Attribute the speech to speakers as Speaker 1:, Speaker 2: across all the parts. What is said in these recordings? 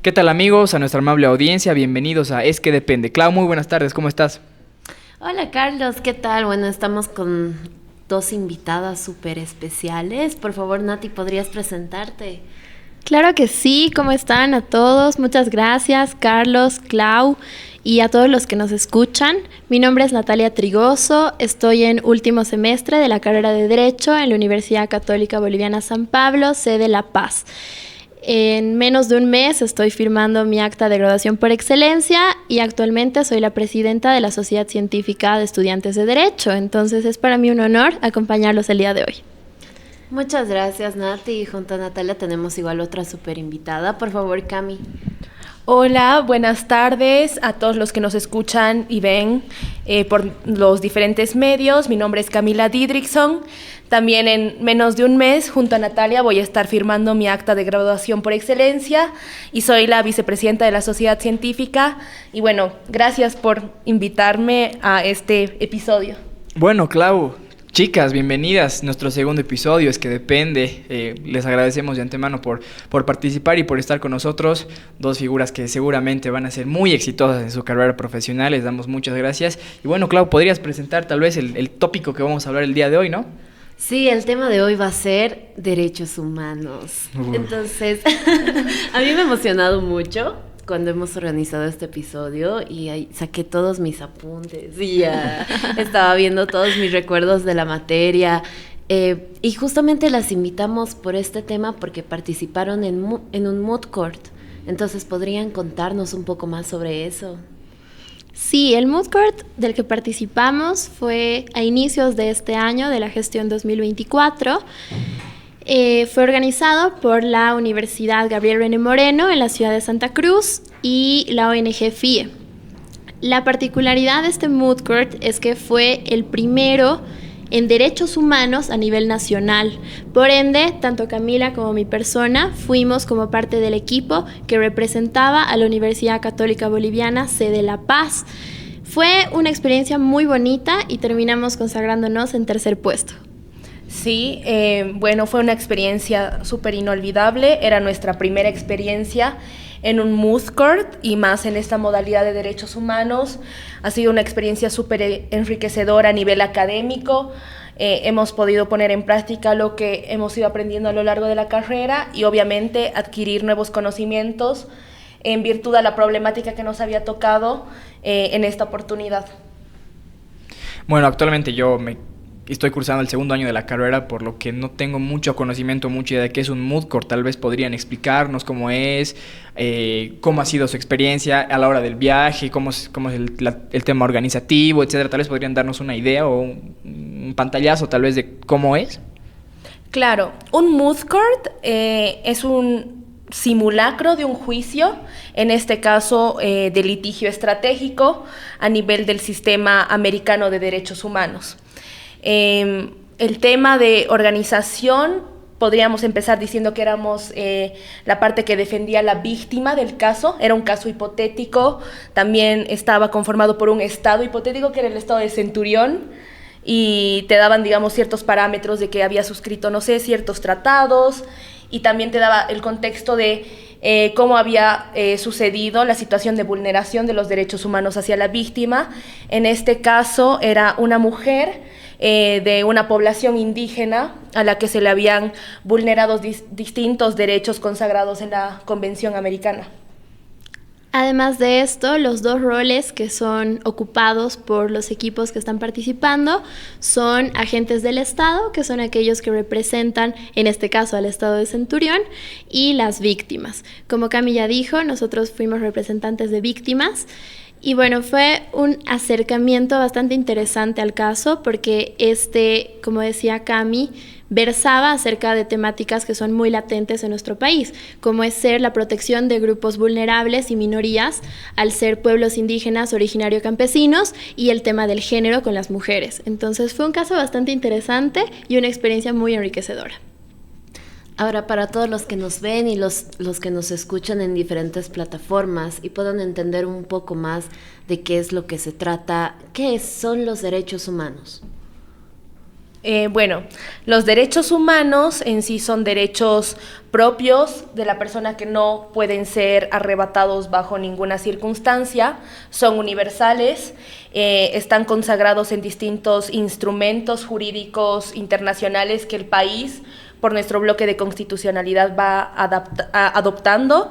Speaker 1: ¿Qué tal amigos? A nuestra amable audiencia, bienvenidos a Es que Depende. Clau, muy buenas tardes, ¿cómo estás?
Speaker 2: Hola Carlos, ¿qué tal? Bueno, estamos con dos invitadas súper especiales. Por favor, Nati, ¿podrías presentarte?
Speaker 3: Claro que sí, ¿cómo están a todos? Muchas gracias, Carlos, Clau y a todos los que nos escuchan. Mi nombre es Natalia Trigoso, estoy en último semestre de la carrera de Derecho en la Universidad Católica Boliviana San Pablo, sede La Paz. En menos de un mes estoy firmando mi acta de graduación por excelencia y actualmente soy la presidenta de la Sociedad Científica de Estudiantes de Derecho. Entonces es para mí un honor acompañarlos el día de hoy.
Speaker 2: Muchas gracias, Nati. Y junto a Natalia tenemos igual otra súper invitada. Por favor, Cami.
Speaker 4: Hola, buenas tardes a todos los que nos escuchan y ven por los diferentes medios. Mi nombre es Camila Didrikson. También en menos de un mes, junto a Natalia, voy a estar firmando mi acta de graduación por excelencia y soy la vicepresidenta de la Sociedad Científica. Y bueno, gracias por invitarme a este episodio.
Speaker 1: Bueno, Clau, chicas, bienvenidas. Nuestro segundo episodio Es que Depende. Les agradecemos de antemano por participar y por estar con nosotros. Dos figuras que seguramente van a ser muy exitosas en su carrera profesional. Les damos muchas gracias. Y bueno, Clau, podrías presentar tal vez el tópico que vamos a hablar el día de hoy, ¿no?
Speaker 2: Sí, el tema de hoy va a ser derechos humanos. Entonces, a mí me ha emocionado mucho cuando hemos organizado este episodio y ahí saqué todos mis apuntes y ya estaba viendo todos mis recuerdos de la materia. Y justamente las invitamos por este tema porque participaron en un moot court. Entonces, ¿podrían contarnos un poco más sobre eso?
Speaker 3: Sí, el moot court del que participamos fue a inicios de este año, de la gestión 2024. Fue organizado por la Universidad Gabriel René Moreno en la ciudad de Santa Cruz y la ONG FIE. La particularidad de este moot court es que fue el primero en derechos humanos a nivel nacional. Por ende, tanto Camila como mi persona fuimos como parte del equipo que representaba a la Universidad Católica Boliviana, sede La Paz. Fue una experiencia muy bonita y terminamos consagrándonos en tercer puesto.
Speaker 4: Sí, bueno, fue una experiencia súper inolvidable. Era nuestra primera experiencia en un moot court y más en esta modalidad de derechos humanos. Ha sido una experiencia súper enriquecedora a nivel académico. Hemos podido poner en práctica lo que hemos ido aprendiendo a lo largo de la carrera y obviamente adquirir nuevos conocimientos en virtud de la problemática que nos había tocado en esta oportunidad.
Speaker 1: Bueno, actualmente estoy cursando el segundo año de la carrera, por lo que no tengo mucho conocimiento, mucha idea de qué es un moot court. Tal vez podrían explicarnos cómo es, cómo ha sido su experiencia a la hora del viaje, cómo es el tema organizativo, etcétera. Tal vez podrían darnos una idea o un pantallazo tal vez de cómo es.
Speaker 4: Claro, un moot court es un simulacro de un juicio, en este caso de litigio estratégico a nivel del sistema americano de derechos humanos. El tema de organización, podríamos empezar diciendo que éramos la parte que defendía a la víctima del caso. Era un caso hipotético, también estaba conformado por un estado hipotético que era el estado de Centurión y te daban, digamos, ciertos parámetros de que había suscrito, no sé, ciertos tratados y también te daba el contexto de cómo había sucedido la situación de vulneración de los derechos humanos hacia la víctima. En este caso era una mujer de una población indígena a la que se le habían vulnerado distintos derechos consagrados en la Convención Americana.
Speaker 3: Además de esto, los dos roles que son ocupados por los equipos que están participando son agentes del Estado, que son aquellos que representan, en este caso, al Estado de Centurión, y las víctimas. Como Cami ya dijo, nosotros fuimos representantes de víctimas. Y bueno, fue un acercamiento bastante interesante al caso porque como decía Cami, versaba acerca de temáticas que son muy latentes en nuestro país, como es ser la protección de grupos vulnerables y minorías al ser pueblos indígenas originarios campesinos y el tema del género con las mujeres. Entonces fue un caso bastante interesante y una experiencia muy enriquecedora.
Speaker 2: Ahora, para todos los que nos ven y los que nos escuchan en diferentes plataformas y puedan entender un poco más de qué es lo que se trata, ¿qué son los derechos humanos?
Speaker 4: Bueno, los derechos humanos en sí son derechos propios de la persona que no pueden ser arrebatados bajo ninguna circunstancia, son universales, están consagrados en distintos instrumentos jurídicos internacionales que el país, por nuestro bloque de constitucionalidad, va adoptando.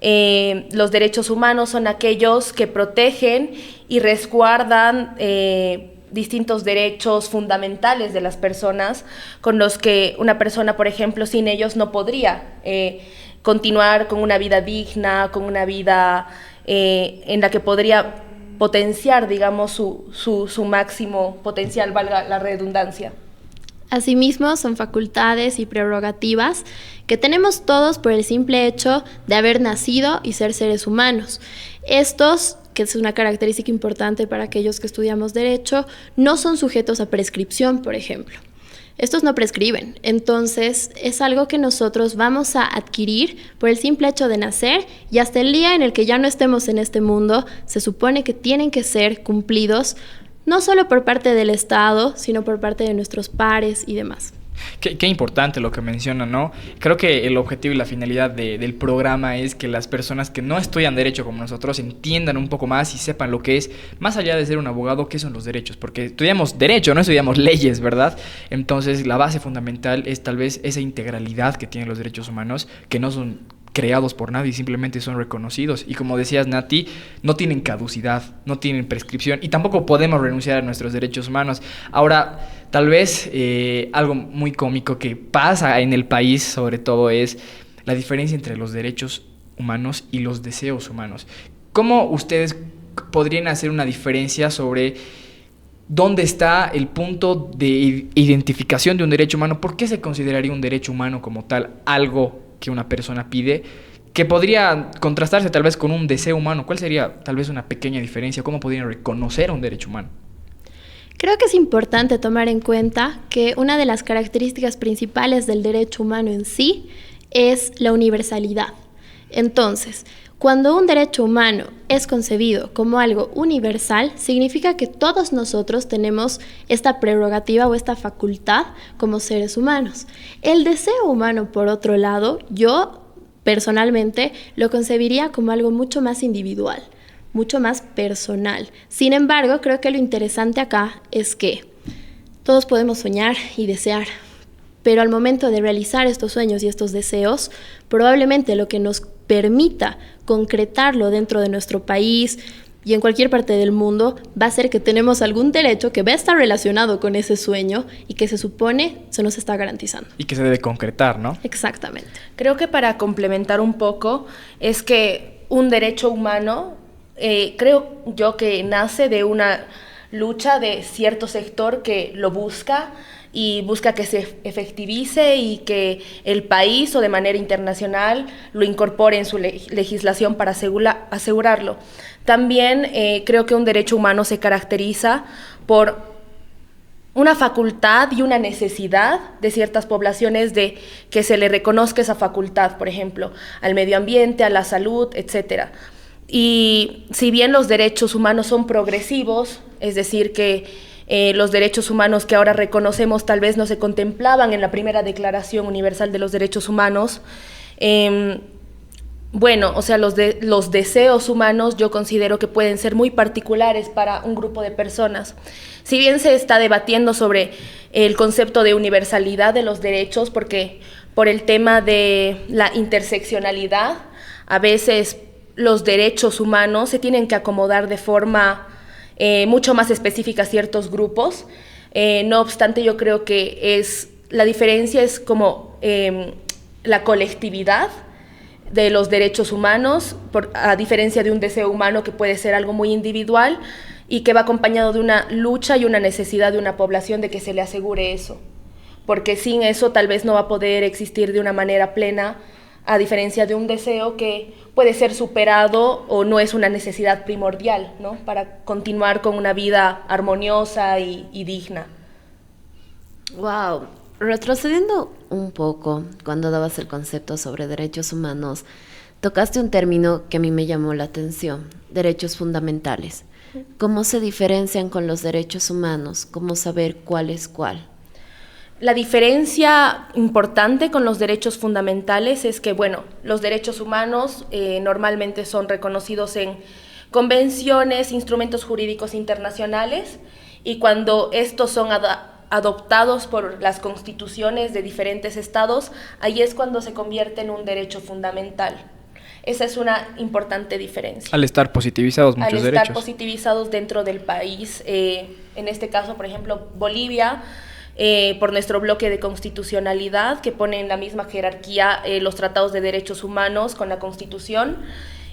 Speaker 4: Los derechos humanos son aquellos que protegen y resguardan distintos derechos fundamentales de las personas, con los que una persona, por ejemplo, sin ellos no podría continuar con una vida digna, con una vida en la que podría potenciar, digamos, su máximo potencial, valga la redundancia.
Speaker 3: Asimismo, son facultades y prerrogativas que tenemos todos por el simple hecho de haber nacido y ser seres humanos. Estos, que es una característica importante para aquellos que estudiamos derecho, no son sujetos a prescripción, por ejemplo. Estos no prescriben, entonces es algo que nosotros vamos a adquirir por el simple hecho de nacer, y hasta el día en el que ya no estemos en este mundo, se supone que tienen que ser cumplidos no solo por parte del Estado, sino por parte de nuestros pares y demás.
Speaker 1: Qué importante lo que menciona, ¿no? Creo que el objetivo y la finalidad del programa es que las personas que no estudian derecho como nosotros entiendan un poco más y sepan lo que es, más allá de ser un abogado, qué son los derechos, porque estudiamos derecho, no estudiamos leyes, ¿verdad? Entonces la base fundamental es tal vez esa integralidad que tienen los derechos humanos, que no son creados por nadie, simplemente son reconocidos, y como decías, Nati, no tienen caducidad, no tienen prescripción, y tampoco podemos renunciar a nuestros derechos humanos. Ahora, tal vez algo muy cómico que pasa en el país, sobre todo, es la diferencia entre los derechos humanos y los deseos humanos. ¿Cómo ustedes podrían hacer una diferencia sobre dónde está el punto de identificación de un derecho humano? ¿Por qué se consideraría un derecho humano como tal algo que una persona pide, que podría contrastarse tal vez con un deseo humano? ¿Cuál sería tal vez una pequeña diferencia? ¿Cómo podrían reconocer un derecho humano?
Speaker 3: Creo que es importante tomar en cuenta que una de las características principales del derecho humano en sí es la universalidad. Entonces, cuando un derecho humano es concebido como algo universal, significa que todos nosotros tenemos esta prerrogativa o esta facultad como seres humanos. El deseo humano, por otro lado, yo personalmente lo concebiría como algo mucho más individual, mucho más personal. Sin embargo, creo que lo interesante acá es que todos podemos soñar y desear, pero al momento de realizar estos sueños y estos deseos, probablemente lo que nos permita concretarlo dentro de nuestro país y en cualquier parte del mundo va a ser que tenemos algún derecho que va a estar relacionado con ese sueño y que se supone se nos está garantizando.
Speaker 1: Y que se debe concretar, ¿no?
Speaker 3: Exactamente.
Speaker 4: Creo que para complementar un poco es que un derecho humano, creo yo que nace de una lucha de cierto sector que lo busca y busca que se efectivice y que el país o de manera internacional lo incorpore en su legislación para asegurarlo. También creo que un derecho humano se caracteriza por una facultad y una necesidad de ciertas poblaciones de que se le reconozca esa facultad, por ejemplo, al medio ambiente, a la salud, etcétera. Y si bien los derechos humanos son progresivos, es decir, que los derechos humanos que ahora reconocemos tal vez no se contemplaban en la primera Declaración Universal de los Derechos Humanos, bueno, o sea, los deseos humanos yo considero que pueden ser muy particulares para un grupo de personas. Si bien se está debatiendo sobre el concepto de universalidad de los derechos, porque por el tema de la interseccionalidad, a veces los derechos humanos se tienen que acomodar de forma mucho más específica a ciertos grupos. No obstante, yo creo que la diferencia es como la colectividad de los derechos humanos, a diferencia de un deseo humano que puede ser algo muy individual y que va acompañado de una lucha y una necesidad de una población de que se le asegure eso, porque sin eso tal vez no va a poder existir de una manera plena, a diferencia de un deseo que puede ser superado o no es una necesidad primordial, ¿no?, para continuar con una vida armoniosa y digna.
Speaker 2: Wow. Retrocediendo un poco, cuando dabas el concepto sobre derechos humanos, tocaste un término que a mí me llamó la atención: derechos fundamentales. ¿Cómo se diferencian con los derechos humanos? ¿Cómo saber cuál es cuál?
Speaker 4: La diferencia importante con los derechos fundamentales es que, bueno, los derechos humanos normalmente son reconocidos en convenciones, instrumentos jurídicos internacionales, y cuando estos son adoptados por las constituciones de diferentes estados, ahí es cuando se convierte en un derecho fundamental. Esa es una importante diferencia.
Speaker 1: Al estar positivizados muchos derechos.
Speaker 4: Al estar positivizados dentro del país, en este caso, por ejemplo, Bolivia, por nuestro bloque de constitucionalidad, que pone en la misma jerarquía los tratados de derechos humanos con la Constitución,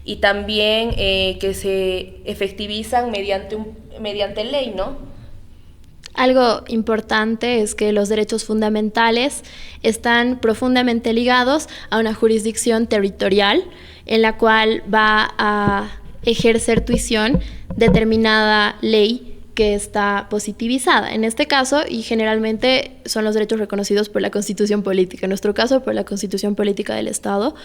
Speaker 4: y también que se efectivizan mediante ley, ¿no?
Speaker 3: Algo importante es que los derechos fundamentales están profundamente ligados a una jurisdicción territorial en la cual va a ejercer tuición determinada ley que está positivizada. En este caso, y generalmente son los derechos reconocidos por la Constitución Política, en nuestro caso por la Constitución Política del Estado,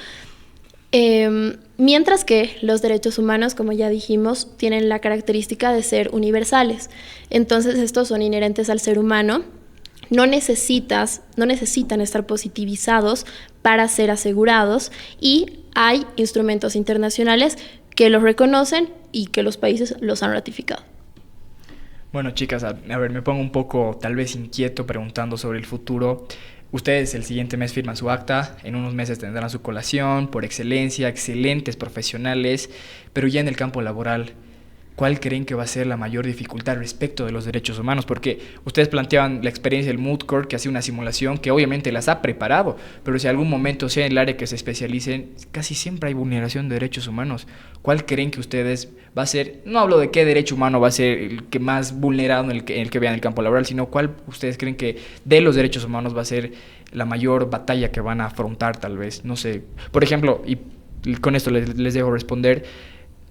Speaker 3: mientras que los derechos humanos, como ya dijimos, tienen la característica de ser universales. Entonces, estos son inherentes al ser humano, no necesitan estar positivizados para ser asegurados, y hay instrumentos internacionales que los reconocen y que los países los han ratificado.
Speaker 1: Bueno, chicas, a ver, me pongo un poco tal vez inquieto preguntando sobre el futuro. Ustedes el siguiente mes firman su acta, en unos meses tendrán su colación, por excelencia, excelentes profesionales, pero ya en el campo laboral, ¿cuál creen que va a ser la mayor dificultad respecto de los derechos humanos? Porque ustedes planteaban la experiencia del Mood Court, que hace una simulación que obviamente las ha preparado, pero si algún momento sea en el área que se especialicen, casi siempre hay vulneración de derechos humanos. ¿Cuál creen que ustedes va a ser? No hablo de qué derecho humano va a ser el que más vulnerado en el que vean el campo laboral, sino cuál ustedes creen que de los derechos humanos va a ser la mayor batalla que van a afrontar, tal vez. No sé, por ejemplo, y con esto les dejo responder.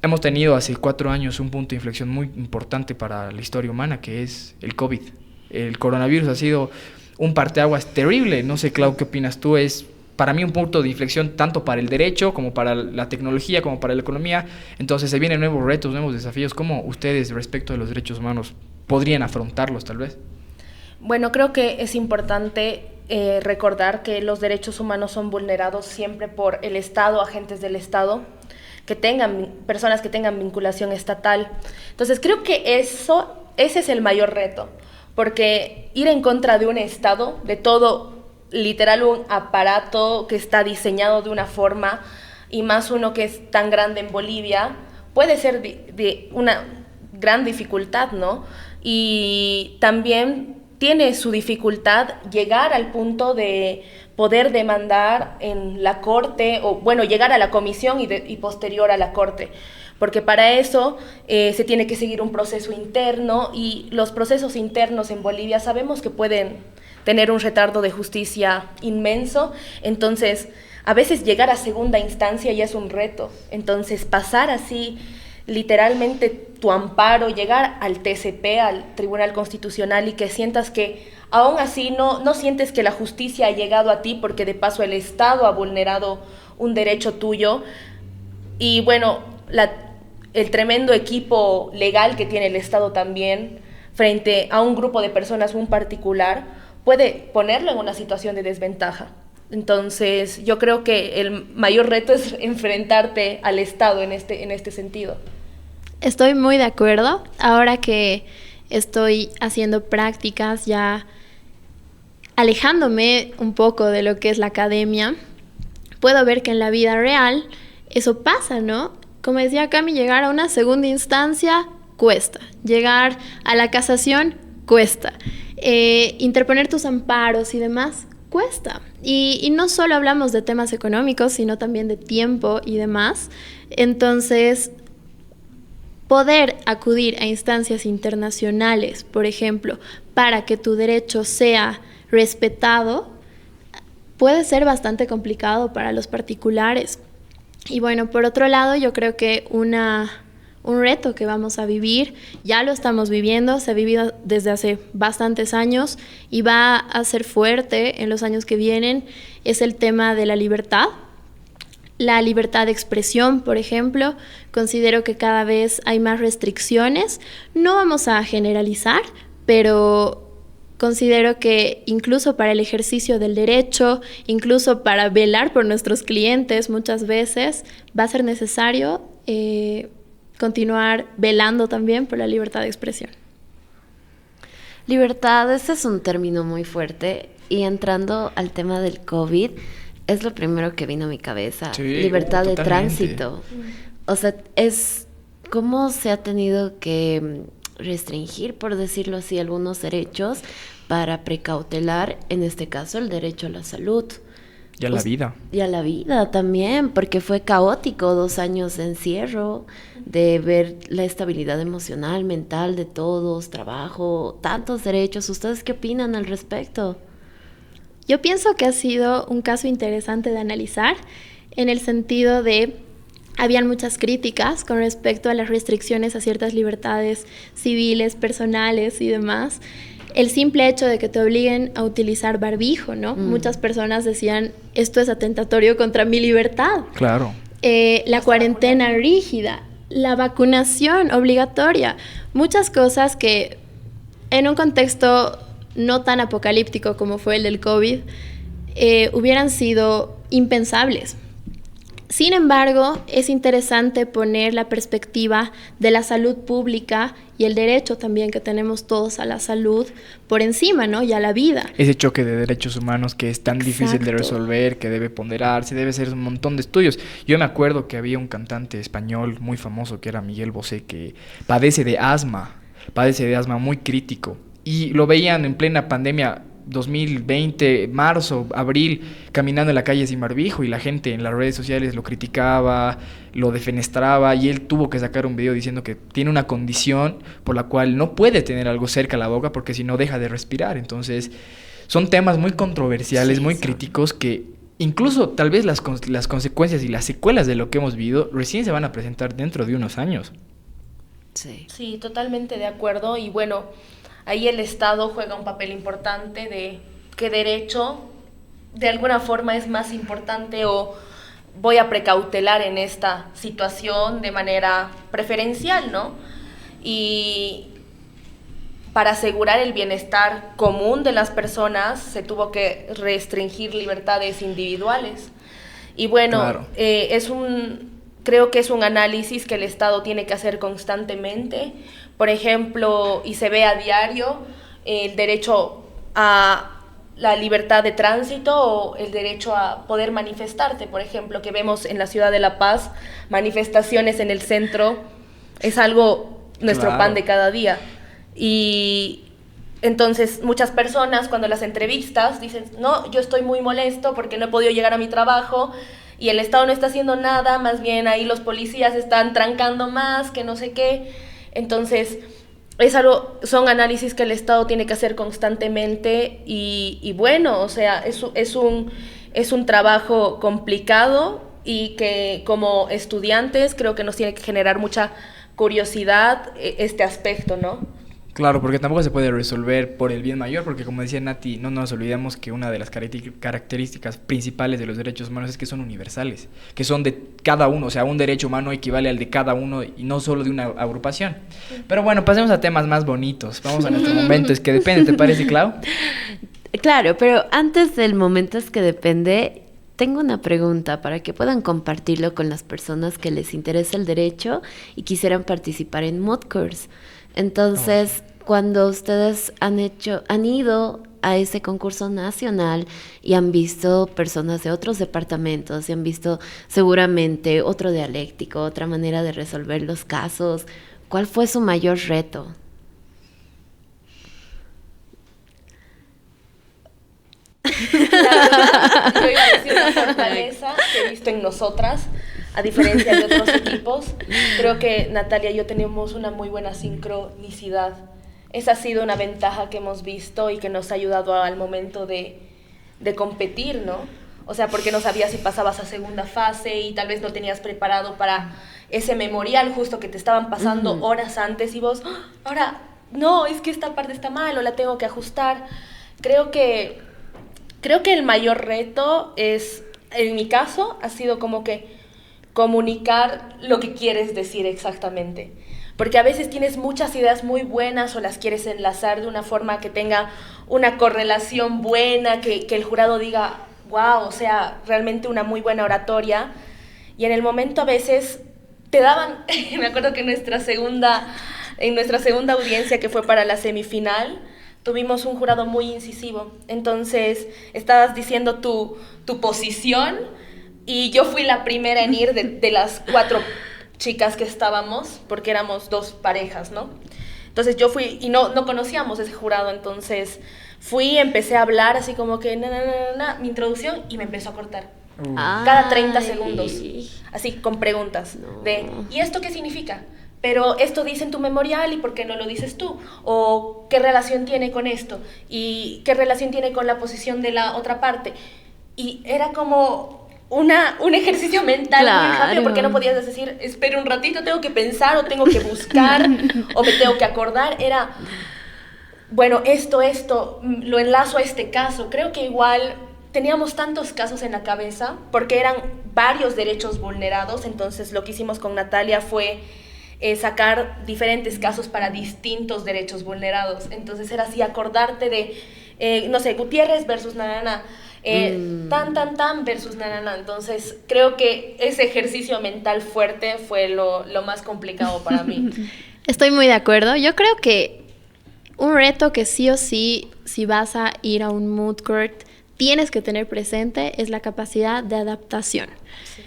Speaker 1: Hemos tenido hace 4 años un punto de inflexión muy importante para la historia humana, que es el COVID. El coronavirus ha sido un parteaguas terrible. No sé, Clau, ¿qué opinas tú? Es para mí un punto de inflexión tanto para el derecho, como para la tecnología, como para la economía. Entonces se vienen nuevos retos, nuevos desafíos. ¿Cómo ustedes, respecto de los derechos humanos, podrían afrontarlos, tal vez?
Speaker 4: Bueno, creo que es importante recordar que los derechos humanos son vulnerados siempre por el Estado, agentes del Estado, personas que tengan vinculación estatal. Entonces creo que ese es el mayor reto, porque ir en contra de un Estado, de todo, literal un aparato que está diseñado de una forma, y más uno que es tan grande en Bolivia, puede ser de una gran dificultad, ¿no? Y también tiene su dificultad llegar al punto de poder demandar en la corte, o bueno, llegar a la comisión y posterior a la corte, porque para eso se tiene que seguir un proceso interno, y los procesos internos en Bolivia sabemos que pueden tener un retardo de justicia inmenso. Entonces a veces llegar a segunda instancia ya es un reto. Entonces pasar así literalmente tu amparo, llegar al TCP, al Tribunal Constitucional, y que sientas que aún así no sientes que la justicia ha llegado a ti, porque de paso el Estado ha vulnerado un derecho tuyo. Y bueno, el tremendo equipo legal que tiene el Estado también frente a un grupo de personas, un particular, puede ponerlo en una situación de desventaja. Entonces yo creo que el mayor reto es enfrentarte al Estado en este sentido.
Speaker 3: Estoy muy de acuerdo. Ahora que estoy haciendo prácticas, ya alejándome un poco de lo que es la academia, puedo ver que en la vida real eso pasa, ¿no? Como decía Cami, llegar a una segunda instancia cuesta. Llegar a la casación cuesta. Interponer tus amparos y demás cuesta. Y no solo hablamos de temas económicos, sino también de tiempo y demás. Entonces, poder acudir a instancias internacionales, por ejemplo, para que tu derecho sea respetado, puede ser bastante complicado para los particulares. Y bueno, por otro lado, yo creo que un reto que vamos a vivir, ya lo estamos viviendo, se ha vivido desde hace bastantes años y va a ser fuerte en los años que vienen, es el tema de la libertad. La libertad de expresión, por ejemplo, considero que cada vez hay más restricciones. No vamos a generalizar, pero considero que incluso para el ejercicio del derecho, incluso para velar por nuestros clientes muchas veces, va a ser necesario continuar velando también por la libertad de expresión.
Speaker 2: Libertad, ese es un término muy fuerte, y entrando al tema del COVID, es lo primero que vino a mi cabeza.
Speaker 1: Sí,
Speaker 2: libertad de
Speaker 1: totalmente.
Speaker 2: tránsito. O sea, es cómo se ha tenido que restringir, por decirlo así, algunos derechos para precautelar, en este caso, el derecho a la salud.
Speaker 1: Y a la vida.
Speaker 2: Y a la vida también, porque fue caótico 2 años de encierro, de ver la estabilidad emocional, mental de todos, trabajo, tantos derechos. ¿Ustedes qué opinan al respecto?
Speaker 3: Yo pienso que ha sido un caso interesante de analizar, en el sentido de, habían muchas críticas con respecto a las restricciones a ciertas libertades civiles, personales y demás. El simple hecho de que te obliguen a utilizar barbijo, ¿no? Muchas personas decían, esto es atentatorio contra mi libertad.
Speaker 1: Claro.
Speaker 3: La cuarentena rígida, la vacunación obligatoria, muchas cosas que en un contexto no tan apocalíptico como fue el del COVID, hubieran sido impensables. Sin embargo, es interesante poner la perspectiva de la salud pública y el derecho también que tenemos todos a la salud por encima, ¿no? Y a la vida.
Speaker 1: Ese choque de derechos humanos que es tan difícil de resolver, que debe ponderarse, debe ser un montón de estudios. Yo me acuerdo que había un cantante español muy famoso que era Miguel Bosé, que padece de asma muy crítico. Y lo veían en plena pandemia 2020, marzo, abril, caminando en la calle sin barbijo, y la gente en las redes sociales lo criticaba, lo defenestraba, y él tuvo que sacar un video diciendo que tiene una condición por la cual no puede tener algo cerca a la boca porque si no deja de respirar. Entonces son temas muy controversiales, muy críticos, que incluso tal vez las consecuencias y las secuelas de lo que hemos vivido recién se van a presentar dentro de unos años.
Speaker 4: Sí, totalmente de acuerdo. Y bueno, ahí el Estado juega un papel importante de qué derecho de alguna forma es más importante o voy a precautelar en esta situación de manera preferencial, ¿no? Y para asegurar el bienestar común de las personas se tuvo que restringir libertades individuales. Y bueno,
Speaker 1: claro.
Speaker 4: Creo que es un análisis que el Estado tiene que hacer constantemente. Por ejemplo, y se ve a diario, el derecho a la libertad de tránsito o el derecho a poder manifestarte, por ejemplo, que vemos en la ciudad de La Paz, manifestaciones en el centro, es algo nuestro pan de cada día. Y entonces muchas personas cuando las entrevistas dicen, no, yo estoy muy molesto porque no he podido llegar a mi trabajo y el Estado no está haciendo nada, más bien ahí los policías están trancando más, que no sé qué. Entonces, son análisis que el Estado tiene que hacer constantemente y bueno, o sea, es un trabajo complicado y que como estudiantes creo que nos tiene que generar mucha curiosidad este aspecto, ¿no?
Speaker 1: Claro, porque tampoco se puede resolver por el bien mayor, porque como decía Nati, no nos olvidemos que una de las características principales de los derechos humanos es que son universales, que son de cada uno, o sea, un derecho humano equivale al de cada uno y no solo de una agrupación. Pero bueno, pasemos a temas más bonitos, vamos a nuestro momento, es que depende, ¿te parece, Clau?
Speaker 2: Claro, pero antes del momento es que depende, tengo una pregunta para que puedan compartirlo con las personas que les interesa el derecho y quisieran participar en Mood Course. Entonces, cuando ustedes han ido a ese concurso nacional y han visto personas de otros departamentos y han visto seguramente otro dialéctico, otra manera de resolver los casos, ¿cuál fue su mayor reto?
Speaker 4: Yo iba a decir una fortaleza que he visto en nosotras, a diferencia de otros equipos. Creo que Natalia y yo tenemos una muy buena sincronicidad. Esa ha sido una ventaja que hemos visto y que nos ha ayudado al momento de competir, ¿no? O sea, porque no sabías si pasabas a segunda fase y tal vez no tenías preparado para ese memorial justo que te estaban pasando horas antes y vos, ahora, no, es que esta parte está mal o la tengo que ajustar. Creo que el mayor reto es, en mi caso, ha sido como que comunicar lo que quieres decir exactamente. porque a veces tienes muchas ideas muy buenas o las quieres enlazar de una forma que tenga una correlación buena, que el jurado diga, wow, o sea, realmente una muy buena oratoria, y en el momento a veces te daban, me acuerdo que en nuestra segunda audiencia, que fue para la semifinal, tuvimos un jurado muy incisivo. Entonces, estabas diciendo tu posición y yo fui la primera en ir de las 4 chicas que estábamos, porque éramos 2 parejas, ¿no? Entonces yo fui y no conocíamos ese jurado, entonces fui, empecé a hablar así como que mi introducción, y me empezó a cortar. Cada 30 segundos, así con preguntas de ¿y esto qué significa? Pero esto dice en tu memorial, ¿y por qué no lo dices tú? O ¿qué relación tiene con esto? ¿Y qué relación tiene con la posición de la otra parte? Y era como un ejercicio mental muy rápido, porque no podías decir, espera un ratito, tengo que pensar, o tengo que buscar, o me tengo que acordar. Era, bueno, esto, lo enlazo a este caso. Creo que igual teníamos tantos casos en la cabeza, porque eran varios derechos vulnerados. Entonces lo que hicimos con Natalia fue sacar diferentes casos para distintos derechos vulnerados. Entonces era así, acordarte de, no sé, Gutiérrez versus Nanana, tan versus Nanana. Entonces creo que ese ejercicio mental fuerte fue lo más complicado para mí.
Speaker 3: Estoy muy de acuerdo. Yo creo que un reto que sí o sí, si vas a ir a un moot court, tienes que tener presente es la capacidad de adaptación. Sí.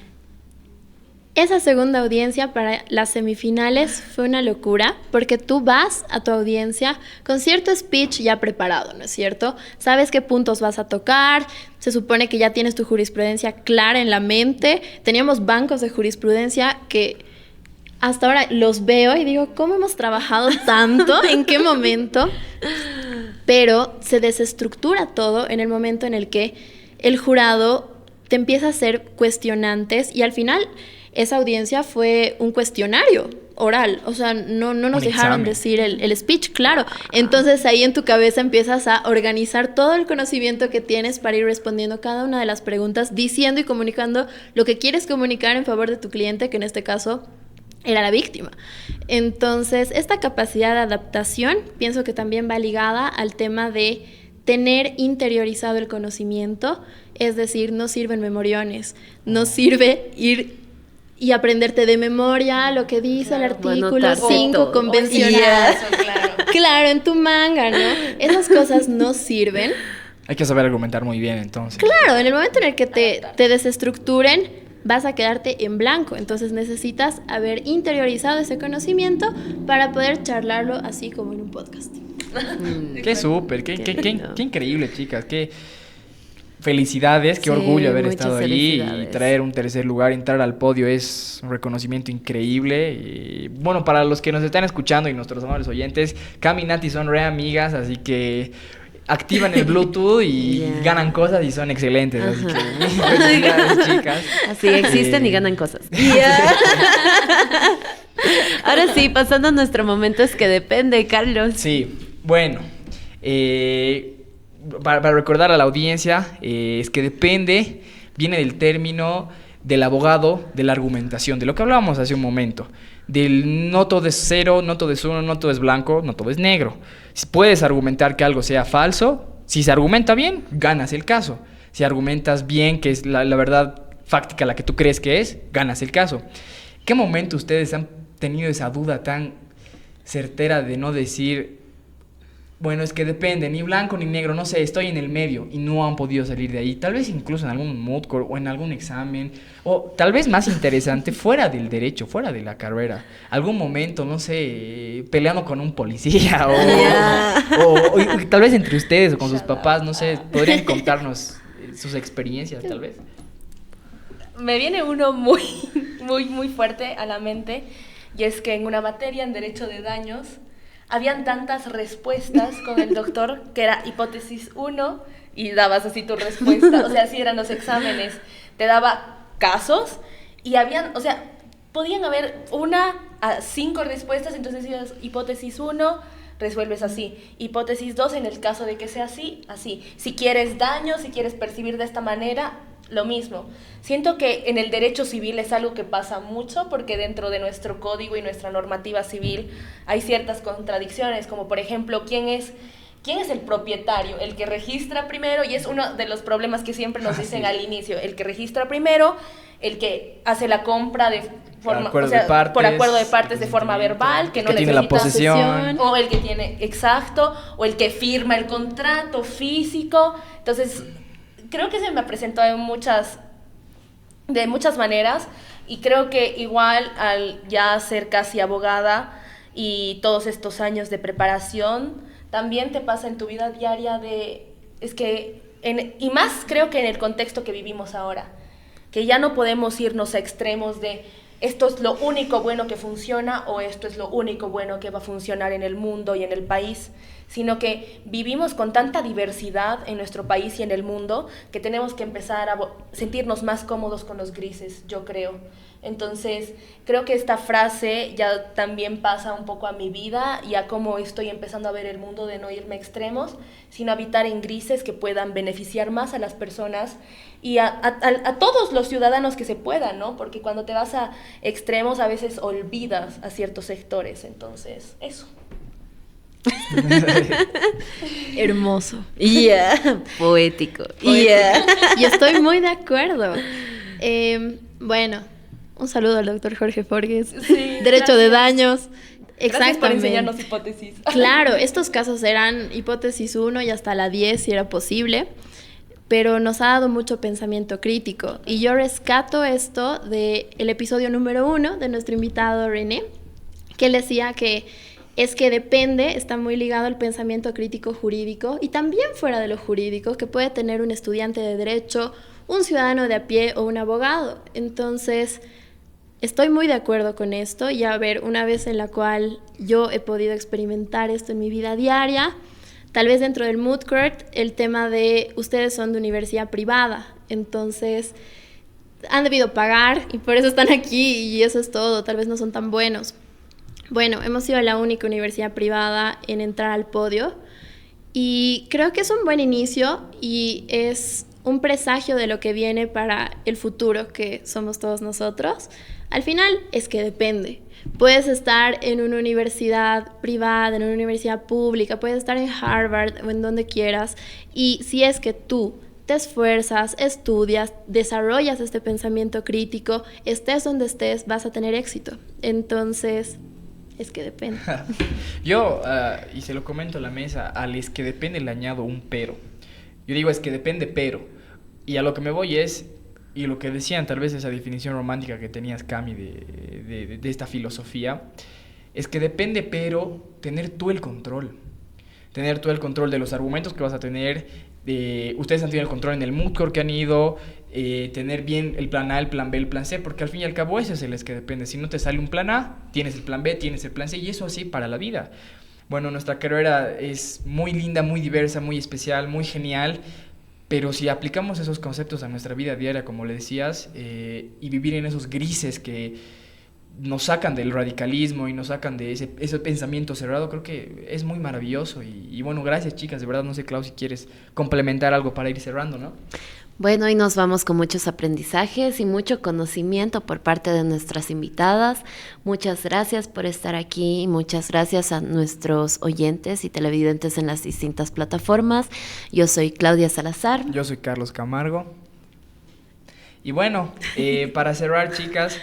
Speaker 3: Esa segunda audiencia para las semifinales fue una locura, porque tú vas a tu audiencia con cierto speech ya preparado, ¿no es cierto? Sabes qué puntos vas a tocar, se supone que ya tienes tu jurisprudencia clara en la mente. Teníamos bancos de jurisprudencia que hasta ahora los veo y digo, ¿cómo hemos trabajado tanto? ¿En qué momento? Pero se desestructura todo en el momento en el que el jurado te empieza a hacer cuestionantes, y al final esa audiencia fue un cuestionario oral, o sea, no nos dejaron decir el speech, claro. Entonces ahí en tu cabeza empiezas a organizar todo el conocimiento que tienes para ir respondiendo cada una de las preguntas, diciendo y comunicando lo que quieres comunicar en favor de tu cliente, que en este caso era la víctima. Entonces, esta capacidad de adaptación pienso que también va ligada al tema de tener interiorizado el conocimiento, es decir, no sirven memoriones, no sirve ir y aprenderte de memoria lo que dice el artículo 5 convencional. Claro, en tu manga, ¿no? Esas cosas no sirven.
Speaker 1: Hay que saber argumentar muy bien, entonces.
Speaker 3: Claro, en el momento en el que te desestructuren, vas a quedarte en blanco. Entonces necesitas haber interiorizado ese conocimiento para poder charlarlo así como en un podcast.
Speaker 1: Qué súper, qué increíble, chicas. Qué felicidades, qué orgullo haber estado ahí y traer un tercer lugar, entrar al podio es un reconocimiento increíble. Y bueno, para los que nos están escuchando y nuestros amables oyentes, Cami y Nati son re amigas, así que activan el Bluetooth y ganan cosas y son excelentes. Así que felicidades, chicas.
Speaker 2: Así existen y ganan cosas. Ahora sí, pasando a nuestro momento es que depende, Carlos.
Speaker 1: Sí, bueno, para recordar a la audiencia, es que depende, viene del término del abogado de la argumentación, de lo que hablábamos hace un momento, del no todo es cero, no todo es uno, no todo es blanco, no todo es negro. Si puedes argumentar que algo sea falso, si se argumenta bien, ganas el caso. Si argumentas bien, que es la verdad fáctica, la que tú crees que es, ganas el caso. ¿Qué momento ustedes han tenido esa duda tan certera de no decir, bueno, es que depende, ni blanco ni negro, no sé, estoy en el medio, y no han podido salir de ahí? Tal vez incluso en algún moot court o en algún examen, o tal vez más interesante, fuera del derecho, fuera de la carrera, algún momento, no sé, peleando con un policía o tal vez entre ustedes o con sus papás, no sé, podrían contarnos sus experiencias, tal vez.
Speaker 4: Me viene uno muy fuerte a la mente, y es que en una materia en derecho de daños habían tantas respuestas con el doctor que era hipótesis 1 y dabas así tu respuesta. O sea, así eran los exámenes. Te daba casos y podían haber 1 a 5 respuestas, entonces ibas hipótesis 1, resuelves así. Hipótesis 2, en el caso de que sea así, así. Si quieres daño, si quieres percibir de esta manera, lo mismo. Siento que en el derecho civil es algo que pasa mucho porque dentro de nuestro código y nuestra normativa civil hay ciertas contradicciones, como por ejemplo, ¿quién es el propietario? El que registra primero, y es uno de los problemas que siempre nos dicen al inicio, el que registra primero, el que hace la compra de forma, por acuerdo de partes de forma verbal, que no
Speaker 1: tiene la posesión,
Speaker 4: o el que tiene, exacto, o el que firma el contrato físico. Entonces, creo que se me presentó de muchas maneras, y creo que igual al ya ser casi abogada y todos estos años de preparación, también te pasa en tu vida diaria y más creo que en el contexto que vivimos ahora, que ya no podemos irnos a extremos de esto es lo único bueno que funciona o esto es lo único bueno que va a funcionar en el mundo y en el país, sino que vivimos con tanta diversidad en nuestro país y en el mundo que tenemos que empezar a sentirnos más cómodos con los grises, yo creo. Entonces, creo que esta frase ya también pasa un poco a mi vida y a cómo estoy empezando a ver el mundo, de no irme a extremos, sino habitar en grises que puedan beneficiar más a las personas y a todos los ciudadanos que se puedan, ¿no? Porque cuando te vas a extremos a veces olvidas a ciertos sectores. Entonces, eso.
Speaker 2: Hermoso. Poético. Y
Speaker 3: estoy muy de acuerdo. Bueno, un saludo al doctor Jorge Forges.
Speaker 4: Sí,
Speaker 3: Derecho
Speaker 4: gracias.
Speaker 3: de daños.
Speaker 4: Gracias
Speaker 3: Exactamente.
Speaker 4: por enseñarnos hipótesis.
Speaker 3: Claro, estos casos eran hipótesis 1 y hasta la 10 si era posible, pero nos ha dado mucho pensamiento crítico. Y yo rescato esto del episodio número 1 de nuestro invitado René, que él decía que es que depende, está muy ligado al pensamiento crítico jurídico y también fuera de lo jurídico que puede tener un estudiante de derecho, un ciudadano de a pie o un abogado. Entonces, estoy muy de acuerdo con esto y a ver, una vez en la cual yo he podido experimentar esto en mi vida diaria, tal vez dentro del mood court, el tema de ustedes son de universidad privada, entonces han debido pagar y por eso están aquí y eso es todo, tal vez no son tan buenos. Bueno, hemos sido la única universidad privada en entrar al podio y creo que es un buen inicio y es un presagio de lo que viene para el futuro que somos todos nosotros. Al final es que depende. Puedes estar en una universidad privada, en una universidad pública, puedes estar en Harvard o en donde quieras y si es que tú te esfuerzas, estudias, desarrollas este pensamiento crítico, estés donde estés, vas a tener éxito. Entonces, es que depende.
Speaker 1: Yo, y se lo comento a la mesa, al es que depende le añado un pero. Yo digo es que depende pero. Y a lo que me voy es, y lo que decían tal vez esa definición romántica que tenías, Cami, de esta filosofía, es que depende pero tener tú el control. Tener tú el control de los argumentos que vas a tener. Ustedes han tenido el control en el mood court que han ido, tener bien el plan A, el plan B, el plan C, porque al fin y al cabo ese es el que depende. Si no te sale un plan A, tienes el plan B, tienes el plan C, y eso así para la vida. Bueno, nuestra carrera es muy linda, muy diversa, muy especial, muy genial, pero si aplicamos esos conceptos a nuestra vida diaria, como le decías, y vivir en esos grises que nos sacan del radicalismo y nos sacan de ese pensamiento cerrado, creo que es muy maravilloso. Y bueno, gracias, chicas, de verdad. No sé, Clau, si quieres complementar algo para ir cerrando, ¿no?
Speaker 2: Bueno, hoy nos vamos con muchos aprendizajes y mucho conocimiento por parte de nuestras invitadas. Muchas gracias por estar aquí y muchas gracias a nuestros oyentes y televidentes en las distintas plataformas. Yo soy Claudia Salazar.
Speaker 1: Yo soy Carlos Camargo. Y bueno, para cerrar, chicas,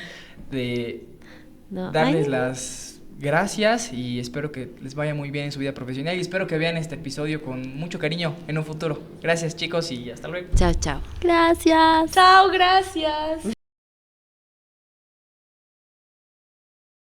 Speaker 1: darles las gracias y espero que les vaya muy bien en su vida profesional y espero que vean este episodio con mucho cariño en un futuro. Gracias, chicos, y hasta luego.
Speaker 2: Chao, chao.
Speaker 3: Gracias.
Speaker 4: Chao, gracias.